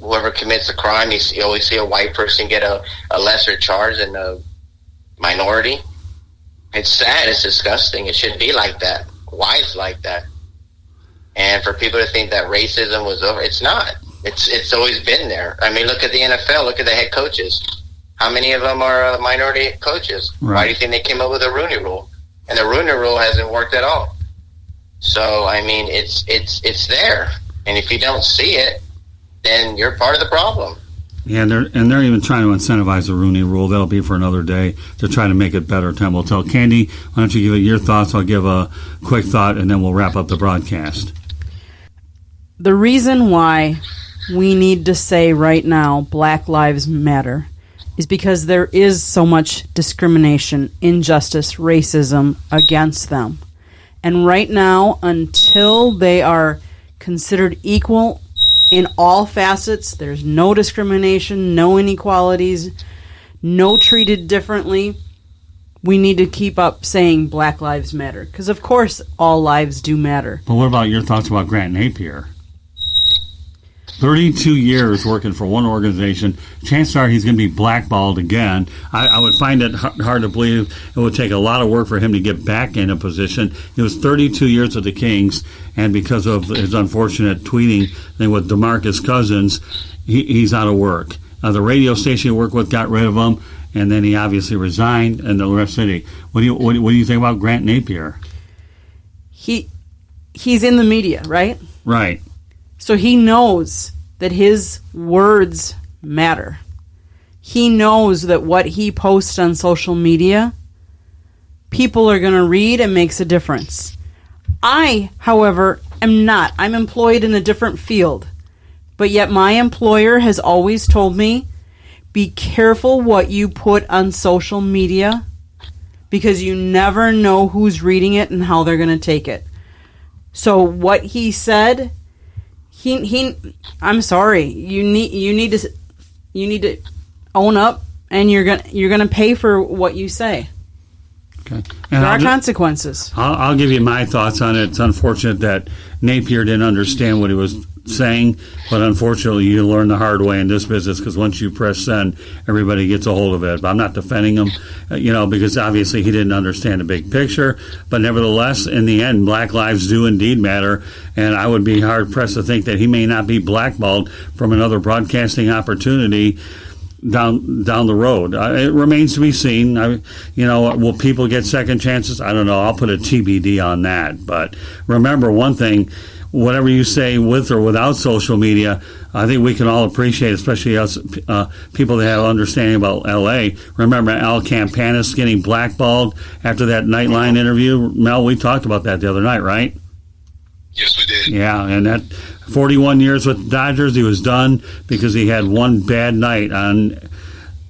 whoever commits a crime, you always see a white person get a lesser charge than a minority. It's sad. It's disgusting. It shouldn't be like that. Why it's like that? And for people to think that racism was over, it's not. It's always been there. I mean, look at the NFL. Look at the head coaches. How many of them are minority coaches? Right. Why do you think they came up with the Rooney Rule? And the Rooney Rule hasn't worked at all. So, I mean, it's there. And if you don't see it, then you're part of the problem. Yeah, they're even trying to incentivize the Rooney Rule. That'll be for another day to try to make it better. Time will tell. Candy, why don't you give it your thoughts? I'll give a quick thought, and then we'll wrap up the broadcast. The reason why we need to say right now Black Lives Matter is because there is so much discrimination, injustice, racism against them. And right now, until they are considered equal in all facets, there's no discrimination, no inequalities, no treated differently, we need to keep up saying Black Lives Matter. Because, of course, all lives do matter. But what about your thoughts about Grant Napier? 32 years working for one organization. Chances are he's going to be blackballed again. I would find it hard to believe. It would take a lot of work for him to get back in a position. It was 32 years with the Kings, and because of his unfortunate tweeting thing with DeMarcus Cousins, he's out of work. The radio station he worked with got rid of him, and then he obviously resigned, and the rest of it. What do you think about Grant Napier? He's in the media, right? Right. So he knows that his words matter. He knows that what he posts on social media, people are going to read and makes a difference. I, however, am not. I'm employed in a different field. But yet my employer has always told me, be careful what you put on social media, because you never know who's reading it and how they're going to take it. So what he said, I'm sorry. You need to own up, and you're gonna pay for what you say. Okay. There are consequences. I'll give you my thoughts on it. It's unfortunate that Napier didn't understand what he was saying, but unfortunately you learn the hard way in this business, because once you press send, everybody gets a hold of it. But I'm not defending him, because obviously he didn't understand the big picture. But nevertheless, in the end, Black lives do indeed matter, and I would be hard pressed to think that he may not be blackballed from another broadcasting opportunity down the road. It remains to be seen. Will people get second chances? I don't know. I'll put a TBD on that. But remember one thing: whatever you say with or without social media, I think we can all appreciate, especially us people that have understanding about L.A. Remember Al Campanis getting blackballed after that Nightline interview? Mel, we talked about that the other night, right? Yes, we did. Yeah, and that 41 years with the Dodgers, he was done because he had one bad night on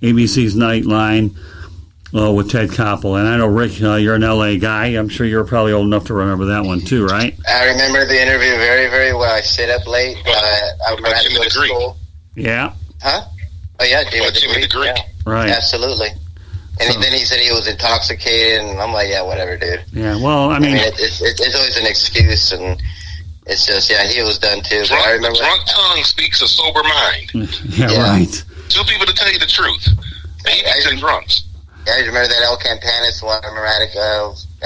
ABC's Nightline with Ted Koppel. And I know, Rick, you're an L.A. guy. I'm sure you're probably old enough to remember that one too, right? I remember the interview very, very well. I stayed up late. I remember having to go to school. Yeah. Huh? Oh, yeah, Jimmy the Greek. Yeah. Right. Absolutely. And then he said he was intoxicated, and I'm like, yeah, whatever, dude. Yeah, well, I mean it's always an excuse, and it's just, yeah, he was done too. Drunk, I remember drunk tongue speaks a sober mind. Yeah, right. Two people to tell you the truth. And beats and drums. Yeah, I remember that El Campanis one. I remember I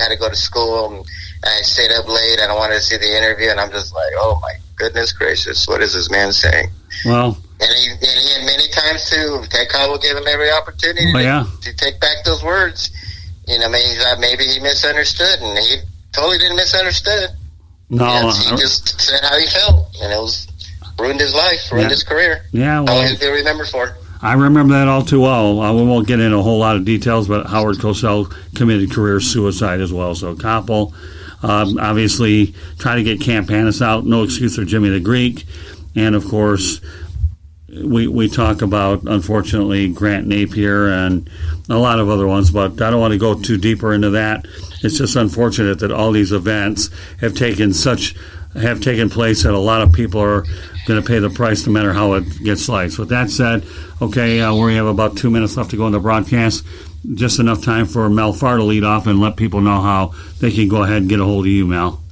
had to go to school, and I stayed up late, and I wanted to see the interview, and I'm just like, oh my goodness gracious, what is this man saying? Well, and he had many times too. Ted Cottle gave him every opportunity to take back those words. You know, maybe he misunderstood, and he totally didn't misunderstood. No, he just said how he felt, and it ruined his life, ruined his career. Yeah, well, he'll be remembered for. I remember that all too well. We won't get into a whole lot of details, but Howard Cosell committed career suicide as well. So Koppel obviously tried to get Campanis out. No excuse for Jimmy the Greek. And, of course, we talk about, unfortunately, Grant Napier and a lot of other ones, but I don't want to go too deeper into that. It's just unfortunate that all these events have taken place that a lot of people are going to pay the price no matter how it gets sliced. With that said, okay, we have about 2 minutes left to go in the broadcast. Just enough time for Mel Farr to lead off and let people know how they can go ahead and get a hold of you, Mel.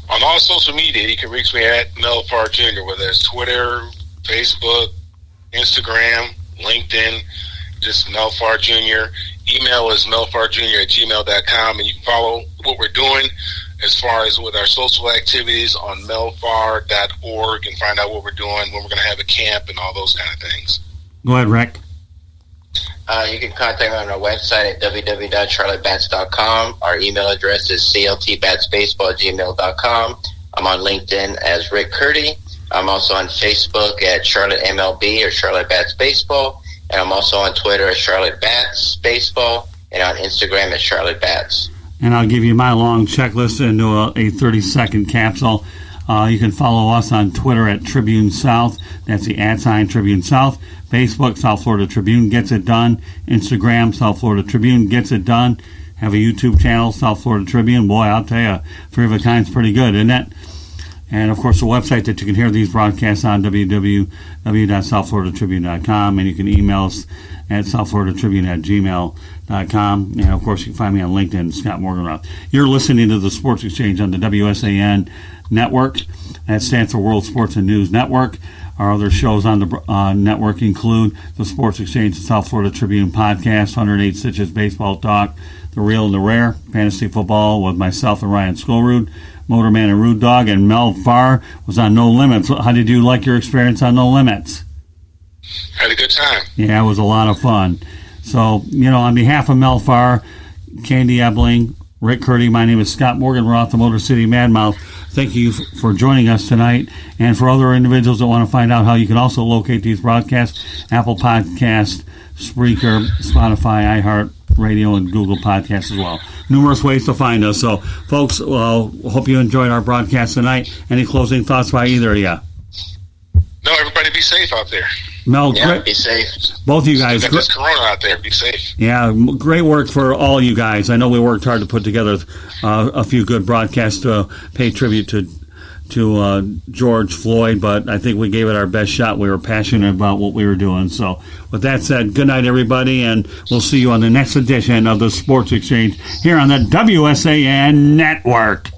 On all social media, you can reach me at Mel Farr Jr., whether it's Twitter, Facebook, Instagram, LinkedIn, just Mel Farr Jr. Email is melfarjr@gmail.com, and you can follow what we're doing as far as with our social activities on melfar.org and find out what we're doing, when we're going to have a camp, and all those kind of things. Go ahead, Rick. You can contact me on our website at www.charlottebats.com. Our email address is cltbatsbaseball@gmail.com. I'm on LinkedIn as Rick Curti. I'm also on Facebook at Charlotte MLB or Charlotte Bats Baseball. And I'm also on Twitter at Charlotte Bats Baseball and on Instagram at Charlotte Bats. And I'll give you my long checklist into a 30-second capsule. You can follow us on Twitter at Tribune South. That's the @ Tribune South. Facebook, South Florida Tribune Gets It Done. Instagram, South Florida Tribune Gets It Done. Have a YouTube channel, South Florida Tribune. Boy, I'll tell you, 3 of a kind's pretty good, isn't it? And, of course, the website that you can hear these broadcasts on, www.southfloridatribune.com. And you can email us at southfloridatribune@gmail.com. And, of course, you can find me on LinkedIn, Scott Morganroth. You're listening to the Sports Exchange on the WSAN network. That stands for World Sports and News Network. Our other shows on the network include the Sports Exchange, the South Florida Tribune podcast, 108 Stitches Baseball Talk, The Real and the Rare, Fantasy Football with myself and Ryan Skolrud, Motorman and Rude Dog, and Mel Farr was on No Limits. How did you like your experience on No Limits? Had a good time. Yeah, it was a lot of fun. So, on behalf of Mel Farr, Candy Ebling, Rick Curti, my name is Scott Morganroth, the Motor City Madmouth. Thank you for joining us tonight. And for other individuals that want to find out how you can also locate these broadcasts, Apple Podcast, Spreaker, Spotify, iHeart Radio, and Google Podcasts as well. Numerous ways to find us. So, folks, hope you enjoyed our broadcast tonight. Any closing thoughts by either of you? No, everybody be safe out there. Mel, Be safe. Both of you guys. Got this corona out there. Be safe. Yeah, great work for all you guys. I know we worked hard to put together a few good broadcasts to pay tribute to George Floyd, but I think we gave it our best shot. We were passionate about what we were doing. So with that said, good night, everybody, and we'll see you on the next edition of the Sports Exchange here on the WSAN Network.